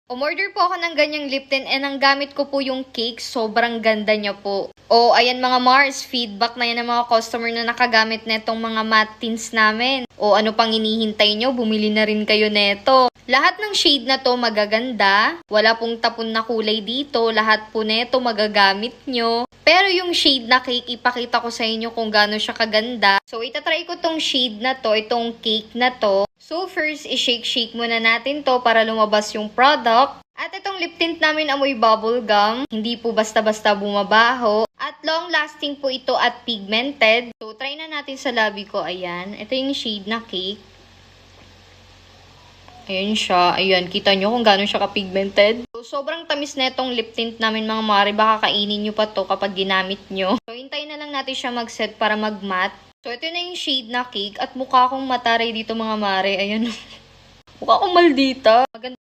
Umorder po ako ng ganyang lip tint and ang gamit ko po yung cake. Sobrang ganda niya po. O, ayan mga Mars, feedback na yan ng mga customer na nakagamit netong mga matte tints namin. O, ano pang hinihintay nyo? Bumili na rin kayo neto. Lahat ng shade na to magaganda. Wala pong tapon na kulay dito. Lahat po neto magagamit nyo. Pero yung shade na cake, ipakita ko sa inyo kung gaano siya kaganda. So, itatry ko tong shade na to, itong cake na to. So, first, i-shake-shake muna natin to para lumabas yung product. At itong lip tint namin amoy bubble gum. Hindi po basta-basta bumabaho. At long-lasting po ito at pigmented. So, try na natin sa labi ko. Ayan. Ito yung shade na cake. Ayan siya. Ayan, kita nyo kung gano'n siya ka-pigmented. So, sobrang tamis na itong lip tint namin mga mare. Baka kainin nyo pa to kapag ginamit nyo. So, hintayin na lang natin siya mag-set para mag-matte. So, ito na yung shade na cake. At mukha akong mataray dito mga mare. Ayan. Mukha akong maldita. Maganda.